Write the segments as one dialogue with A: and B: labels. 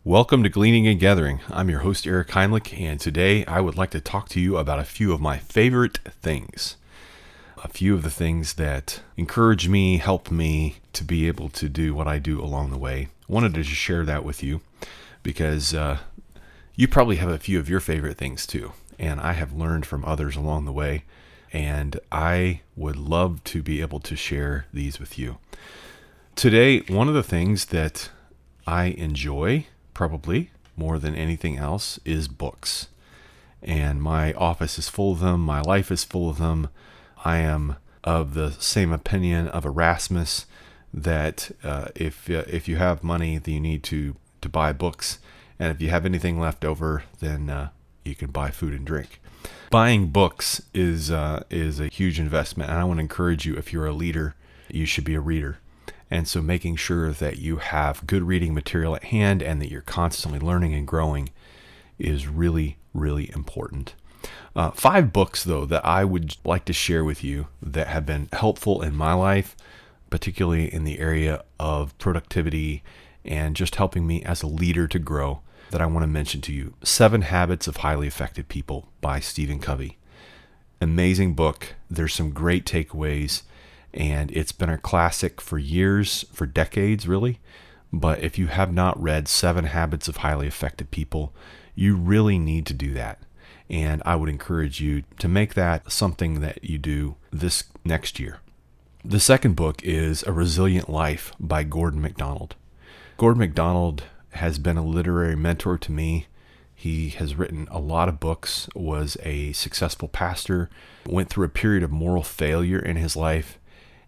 A: Welcome to Gleaning and Gathering. I'm your host, Eric Heinlich, and today I would like to talk to you about a few of my favorite things. A few of the things that encourage me, help me to be able to do what I do along the way. I wanted to just share that with you because you probably have a few of your favorite things too, and I have learned from others along the way, and I would love to be able to share these with you. Today, one of the things that I enjoy probably more than anything else is books. And my office is full of them. My life is full of them. I am of the same opinion of Erasmus that if you have money, then you need to buy books. And if you have anything left over, then you can buy food and drink. Buying books is a huge investment. And I want to encourage you, if you're a leader, you should be a reader. And so making sure that you have good reading material at hand and that you're constantly learning and growing is really, really important. 5 books, though, that I would like to share with you that have been helpful in my life, particularly in the area of productivity and just helping me as a leader to grow, that I want to mention to you. 7 Habits of Highly Effective People by Stephen Covey. Amazing book. There's some great takeaways. And it's been a classic for years, for decades, really. But if you have not read 7 Habits of Highly Effective People, you really need to do that. And I would encourage you to make that something that you do this next year. The second book is A Resilient Life by Gordon MacDonald. Gordon MacDonald has been a literary mentor to me. He has written a lot of books, was a successful pastor, went through a period of moral failure in his life,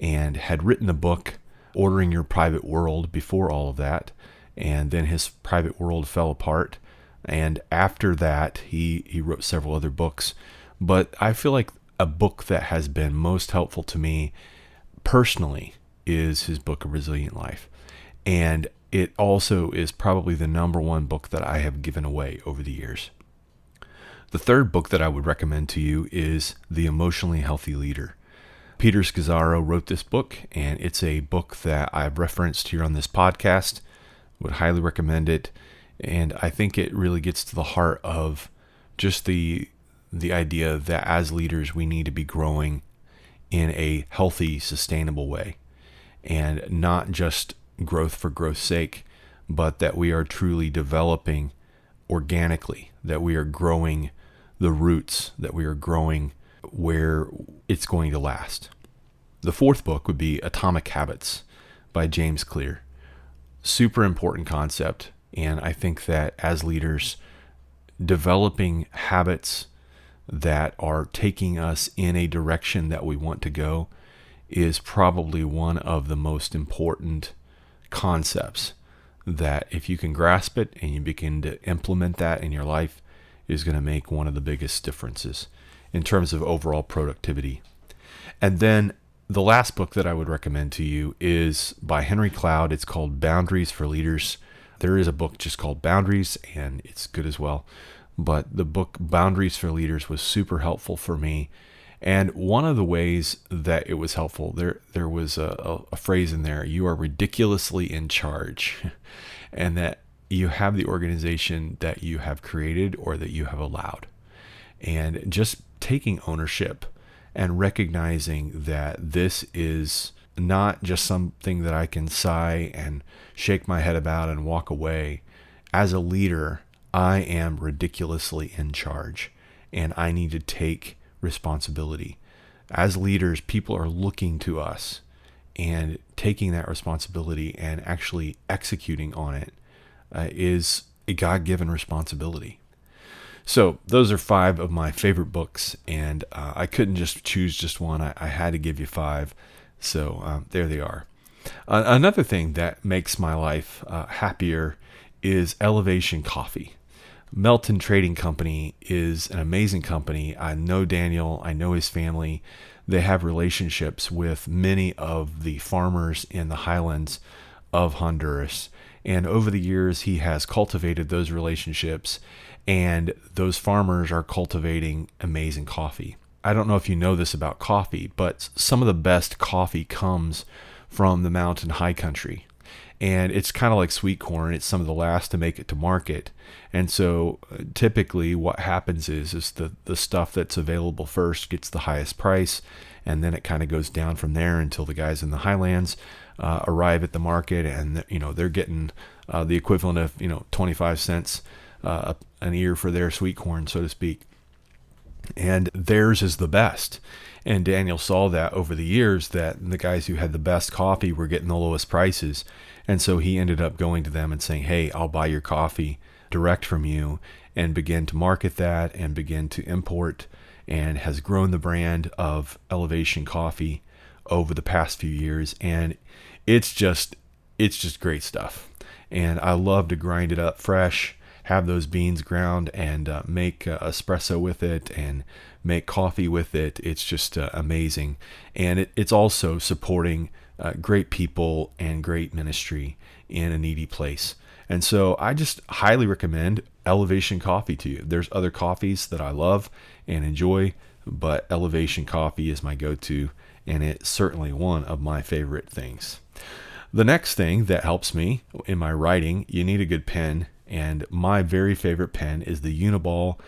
A: and had written a book, Ordering Your Private World, before all of that. And then his private world fell apart. And after that, he wrote several other books. But I feel like a book that has been most helpful to me personally is his book, A Resilient Life. And it also is probably the number one book that I have given away over the years. The third book that I would recommend to you is The Emotionally Healthy Leader. Peter Scazzaro wrote this book, and it's a book that I've referenced here on this podcast. Would highly recommend it, and I think it really gets to the heart of just the idea that as leaders we need to be growing in a healthy, sustainable way, and not just growth for growth's sake, but that we are truly developing organically, that we are growing the roots, that we are growing where it's going to last. The fourth book would be Atomic Habits by James Clear. Super important concept, and I think that as leaders, developing habits that are taking us in a direction that we want to go is probably one of the most important concepts that if you can grasp it and you begin to implement that in your life is going to make one of the biggest differences in terms of overall productivity. And then the last book that I would recommend to you is by Henry Cloud. It's called Boundaries for Leaders. There is a book just called Boundaries, and it's good as well. But the book Boundaries for Leaders was super helpful for me. And one of the ways that it was helpful, there was a phrase in there, you are ridiculously in charge, and that you have the organization that you have created or that you have allowed. And just taking ownership and recognizing that this is not just something that I can sigh and shake my head about and walk away. As a leader, I am ridiculously in charge, and I need to take responsibility. As leaders, people are looking to us, and taking that responsibility and actually executing on it is a God-given responsibility. So those are 5 of my favorite books, and I couldn't just choose just one. I had to give you 5. So there they are. Another thing that makes my life happier is Elevation Coffee. Melton Trading Company is an amazing company. I know Daniel. I know his family. They have relationships with many of the farmers in the highlands of Honduras. And over the years, he has cultivated those relationships, and those farmers are cultivating amazing coffee. I don't know if you know this about coffee, but some of the best coffee comes from the mountain high country. And it's kind of like sweet corn. It's some of the last to make it to market. And so typically what happens is the stuff that's available first gets the highest price, and then it kind of goes down from there until the guys in the highlands arrive at the market, and they're getting the equivalent of 25 cents an ear for their sweet corn, so to speak. And theirs is the best. And Daniel saw that over the years, that the guys who had the best coffee were getting the lowest prices. And so he ended up going to them and saying, hey, I'll buy your coffee direct from you, and begin to market that and begin to import, and has grown the brand of Elevation Coffee over the past few years. And it's just great stuff. And I love to grind it up fresh, have those beans ground, and make espresso with it and make coffee with it. It's just amazing. And it's also supporting great people and great ministry in a needy place. And so I just highly recommend Elevation Coffee to you. There's other coffees that I love and enjoy, but Elevation Coffee is my go-to, and it's certainly one of my favorite things. The next thing that helps me in my writing, you need a good pen. And my very favorite pen is the Uniball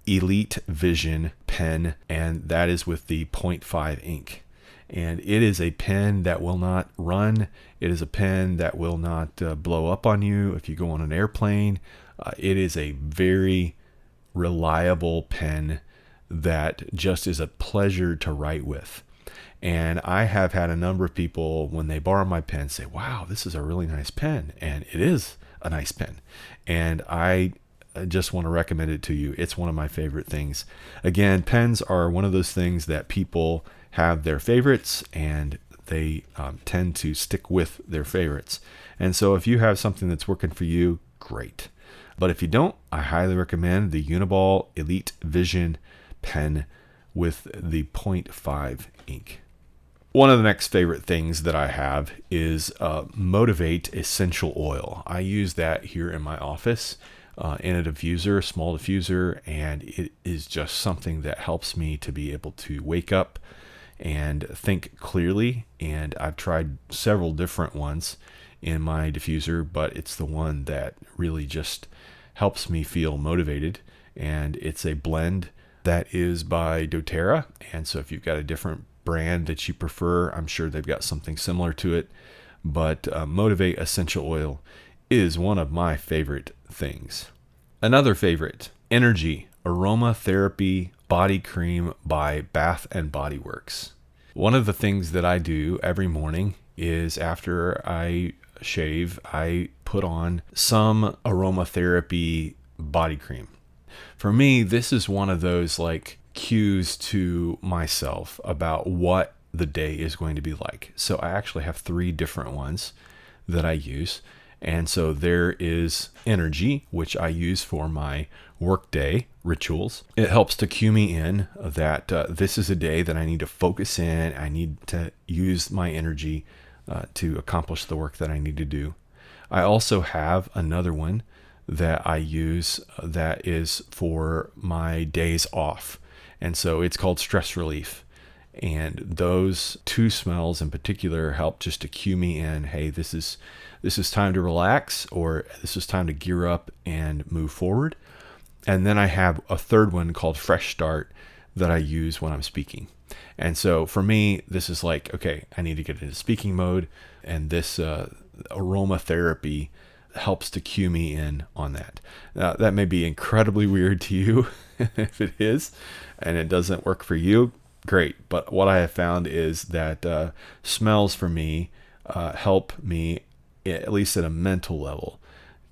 A: Elite Vision pen, and that is with the 0.5 ink. And it is a pen that will not run. It is a pen that will not blow up on you if you go on an airplane. It is a very reliable pen that just is a pleasure to write with. And I have had a number of people, when they borrow my pen, say, wow, this is a really nice pen. And it is a nice pen. And I just want to recommend it to you. It's one of my favorite things. Again, pens are one of those things that people have their favorites, and they tend to stick with their favorites. And so if you have something that's working for you, great. But if you don't, I highly recommend the Uniball Elite Vision pen with the 0.5 ink. One of the next favorite things that I have is Motivate Essential Oil. I use that here in my office in a diffuser, small diffuser, and it is just something that helps me to be able to wake up and think clearly. And I've tried several different ones in my diffuser, but it's the one that really just helps me feel motivated. And it's a blend that is by doTERRA. And so if you've got a different brand that you prefer, I'm sure they've got something similar to it. But Motivate Essential Oil is one of my favorite things. Another favorite, Energy Aromatherapy Body Cream by Bath and Body Works. One of the things that I do every morning is, after I shave, I put on some aromatherapy body cream. For me, this is one of those like cues to myself about what the day is going to be like. So I actually have 3 different ones that I use. And so there is Energy, which I use for my workday rituals. It helps to cue me in that this is a day that I need to focus in. I need to use my energy to accomplish the work that I need to do. I also have another one that I use that is for my days off. And so it's called Stress Relief. And those 2 smells in particular help just to cue me in. Hey, this is time to relax, or this is time to gear up and move forward. And then I have a third one called Fresh Start that I use when I'm speaking. And so for me, this is like, okay, I need to get into speaking mode. And this aromatherapy helps to cue me in on that. Now, that may be incredibly weird to you. If it is, and it doesn't work for you, great. But what I have found is that smells for me help me, at least at a mental level,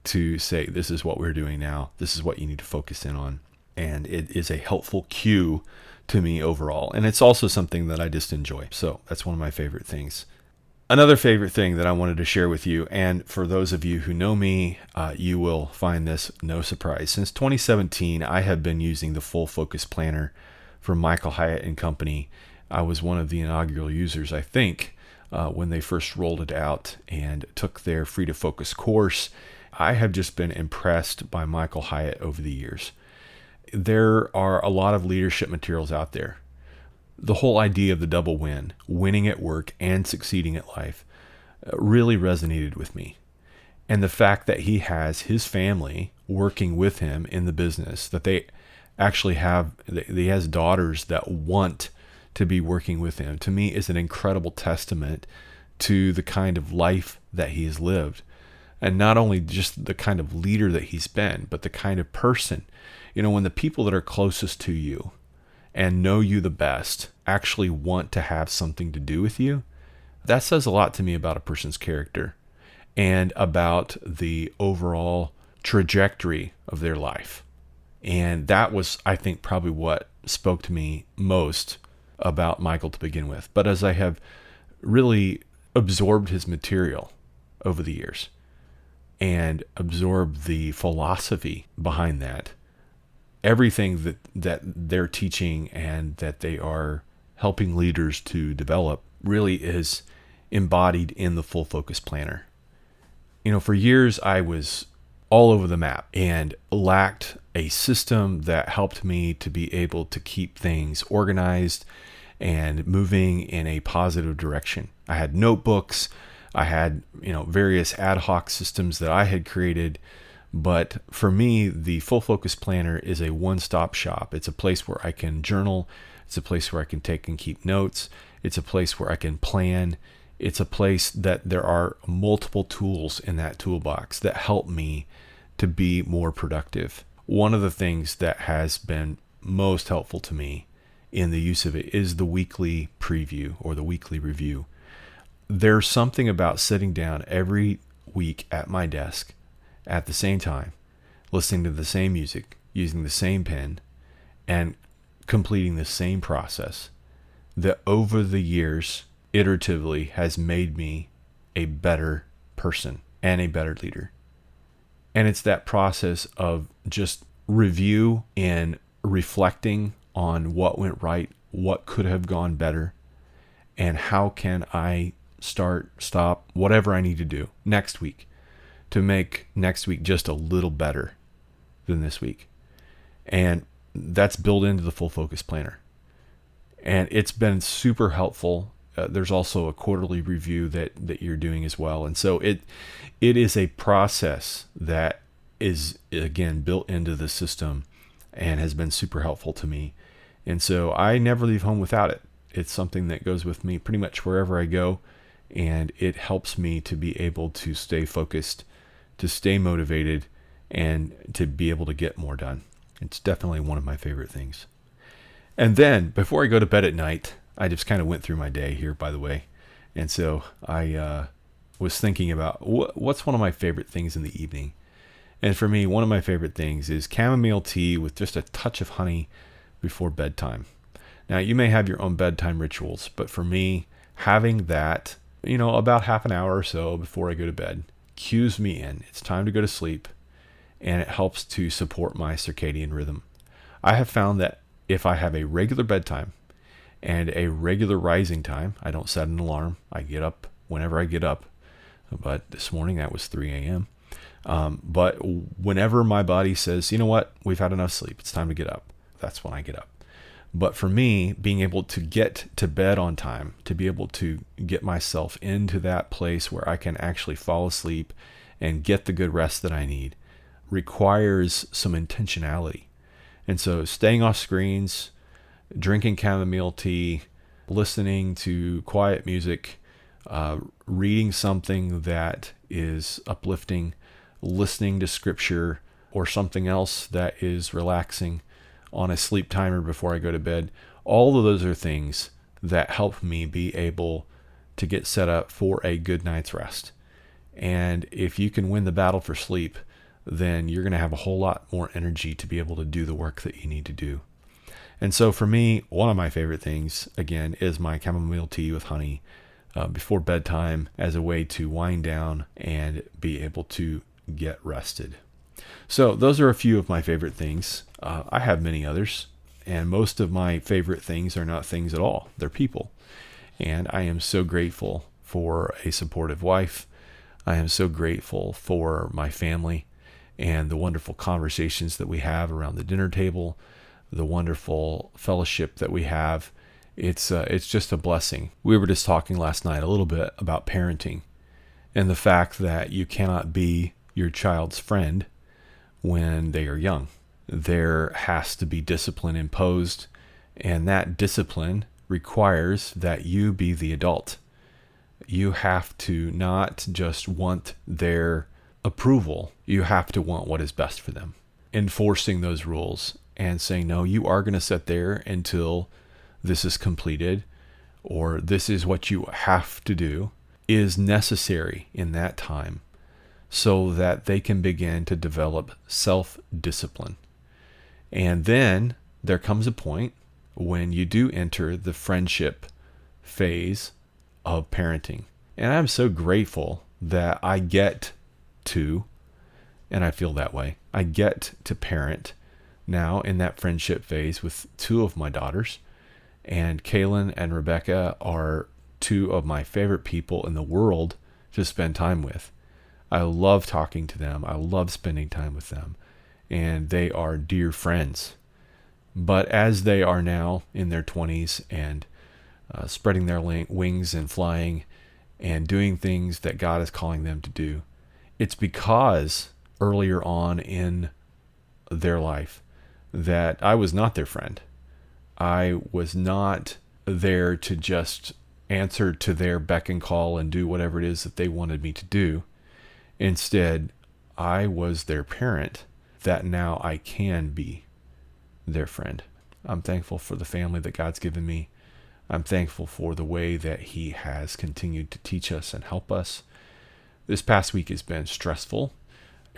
A: to say, this is what we're doing now. This is what you need to focus in on. And it is a helpful cue to me overall. And it's also something that I just enjoy. So that's one of my favorite things. Another favorite thing that I wanted to share with you, and for those of you who know me, you will find this no surprise. Since 2017, I have been using the Full Focus Planner from Michael Hyatt and Company. I was one of the inaugural users, I think, when they first rolled it out and took their Free to Focus course. I have just been impressed by Michael Hyatt over the years. There are a lot of leadership materials out there. The whole idea of the double win, winning at work and succeeding at life, really resonated with me. And the fact that he has his family working with him in the business, that they actually he has daughters that want to be working with him, to me is an incredible testament to the kind of life that he has lived. And not only just the kind of leader that he's been, but the kind of person. When the people that are closest to you and know you the best actually want to have something to do with you, that says a lot to me about a person's character and about the overall trajectory of their life. And that was, I think, probably what spoke to me most about Michael to begin with. But as I have really absorbed his material over the years and absorbed the philosophy behind that, everything that they're teaching and that they are helping leaders to develop really is embodied in the Full Focus Planner. For years I was all over the map and lacked a system that helped me to be able to keep things organized and moving in a positive direction. I had notebooks, I had, various ad hoc systems that I had created. But for me, the Full Focus Planner is a one-stop shop. It's a place where I can journal. It's a place where I can take and keep notes. It's a place where I can plan. It's a place that there are multiple tools in that toolbox that help me to be more productive. One of the things that has been most helpful to me in the use of it is the weekly preview or the weekly review. There's something about sitting down every week at my desk at the same time, listening to the same music, using the same pen, and completing the same process that over the years iteratively has made me a better person and a better leader. And it's that process of just review and reflecting on what went right, what could have gone better, and how can I stop, whatever I need to do next week to make next week just a little better than this week. And that's built into the Full Focus Planner. And it's been super helpful. There's also a quarterly review that you're doing as well. And so it is a process that is, again, built into the system and has been super helpful to me. And so I never leave home without it. It's something that goes with me pretty much wherever I go. And it helps me to be able to stay focused, to stay motivated, and to be able to get more done. It's definitely one of my favorite things. And then before I go to bed at night, I just kind of went through my day here, by the way. And so I was thinking about what's one of my favorite things in the evening. And for me, one of my favorite things is chamomile tea with just a touch of honey before bedtime. Now, you may have your own bedtime rituals, but for me, having that, about half an hour or so before I go to bed, cues me in. It's time to go to sleep, and it helps to support my circadian rhythm. I have found that if I have a regular bedtime and a regular rising time, I don't set an alarm. I get up whenever I get up. But this morning that was 3 a.m. But whenever my body says, you know what, we've had enough sleep, it's time to get up, that's when I get up. But for me, being able to get to bed on time, to be able to get myself into that place where I can actually fall asleep and get the good rest that I need, requires some intentionality. And so staying off screens, drinking chamomile tea, listening to quiet music, reading something that is uplifting, listening to scripture or something else that is relaxing on a sleep timer before I go to bed. All of those are things that help me be able to get set up for a good night's rest. And if you can win the battle for sleep, then you're going to have a whole lot more energy to be able to do the work that you need to do. And so for me, one of my favorite things, again, is my chamomile tea with honey before bedtime as a way to wind down and be able to get rested. So those are a few of my favorite things. I have many others, and most of my favorite things are not things at all. They're people. And I am so grateful for a supportive wife. I am so grateful for my family and the wonderful conversations that we have around the dinner table, the wonderful fellowship that we have. It's just a blessing. We were just talking last night a little bit about parenting and the fact that you cannot be your child's friend when they are young. There has to be discipline imposed, and that discipline requires that you be the adult. You have to not just want their approval, you have to want what is best for them. Enforcing those rules and saying, no, you are going to sit there until this is completed, or this is what you have to do, is necessary in that time so that they can begin to develop self-discipline. And then there comes a point when you do enter the friendship phase of parenting. And I'm so grateful that I get to, and I feel that way, I get to parent now in that friendship phase with two of my daughters. And Kaylin and Rebecca are two of my favorite people in the world to spend time with. I love talking to them. I love spending time with them. And they are dear friends. But as they are now in their 20s and spreading their wings and flying and doing things that God is calling them to do, it's because earlier on in their life that I was not their friend. I was not there to just answer to their beck and call and do whatever it is that they wanted me to do. Instead, I was their parent that now I can be their friend. I'm thankful for the family that God's given me. I'm thankful for the way that He has continued to teach us and help us. This past week has been stressful.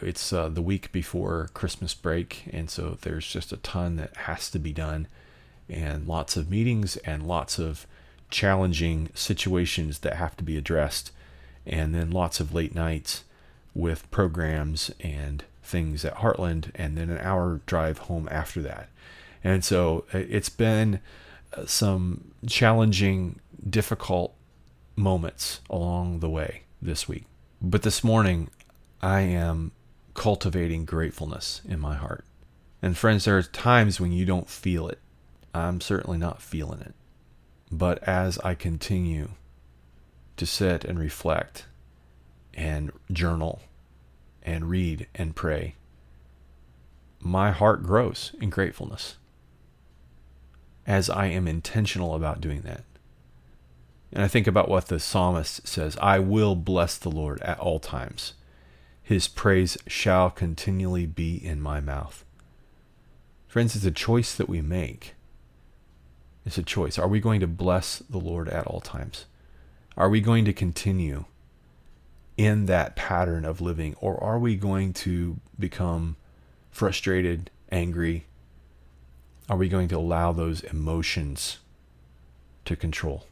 A: It's the week before Christmas break, and so there's just a ton that has to be done, and lots of meetings and lots of challenging situations that have to be addressed, and then lots of late nights with programs and things at Heartland, and then an hour drive home after that. And so it's been some challenging, difficult moments along the way this week. But this morning, I am cultivating gratefulness in my heart. And friends, there are times when you don't feel it. I'm certainly not feeling it. But as I continue to sit and reflect and journal and read and pray, my heart grows in gratefulness as I am intentional about doing that. And I think about what the psalmist says, I will bless the Lord at all times. His praise shall continually be in my mouth. Friends, it's a choice that we make. It's a choice. Are we going to bless the Lord at all times? Are we going to continue in that pattern of living, or are we going to become frustrated, angry? Are we going to allow those emotions to control?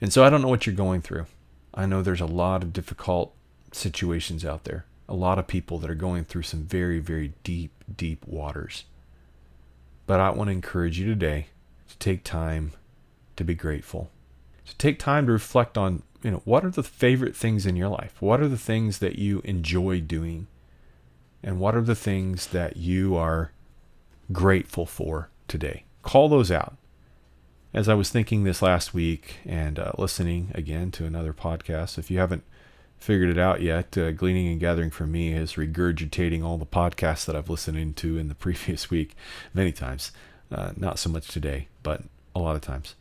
A: And so I don't know what you're going through. I know there's a lot of difficult situations out there. A lot of people that are going through some very, very deep, deep waters. But I want to encourage you today to take time to be grateful. To take time to reflect on, what are the favorite things in your life? What are the things that you enjoy doing? And what are the things that you are grateful for today? Call those out. As I was thinking this last week and listening again to another podcast, if you haven't figured it out yet, Gleaning and Gathering for me is regurgitating all the podcasts that I've listened to in the previous week many times. Not so much today, but a lot of times.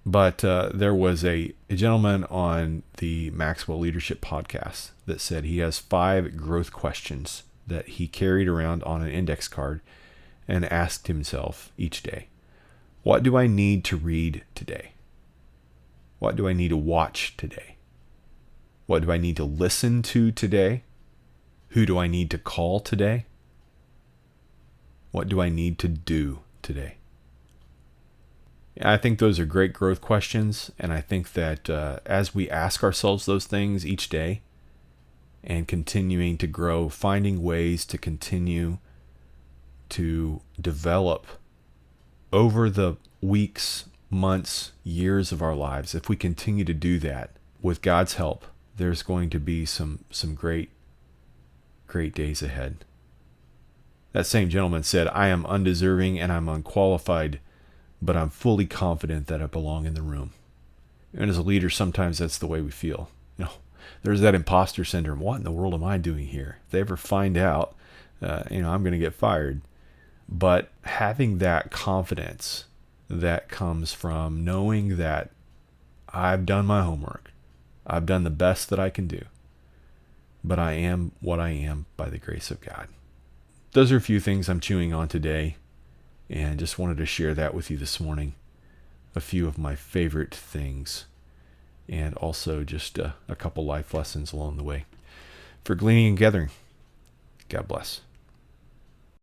A: But there was a gentleman on the Maxwell Leadership podcast that said he has 5 growth questions that he carried around on an index card and asked himself each day. What do I need to read today? What do I need to watch today? What do I need to listen to today? Who do I need to call today? What do I need to do today? I think those are great growth questions, and I think that as we ask ourselves those things each day and continuing to grow, finding ways to continue to develop over the weeks, months, years of our lives, if we continue to do that with God's help, there's going to be some great days ahead. That same gentleman said, I am undeserving and I'm unqualified, but I'm fully confident that I belong in the room. And as a leader, sometimes that's the way we feel. there's that imposter syndrome. What in the world am I doing here? If they ever find out, I'm going to get fired. But having that confidence that comes from knowing that I've done my homework, I've done the best that I can do, but I am what I am by the grace of God. Those are a few things I'm chewing on today, and just wanted to share that with you this morning. A few of my favorite things, and also just a couple life lessons along the way. For Gleaning and Gathering, God bless.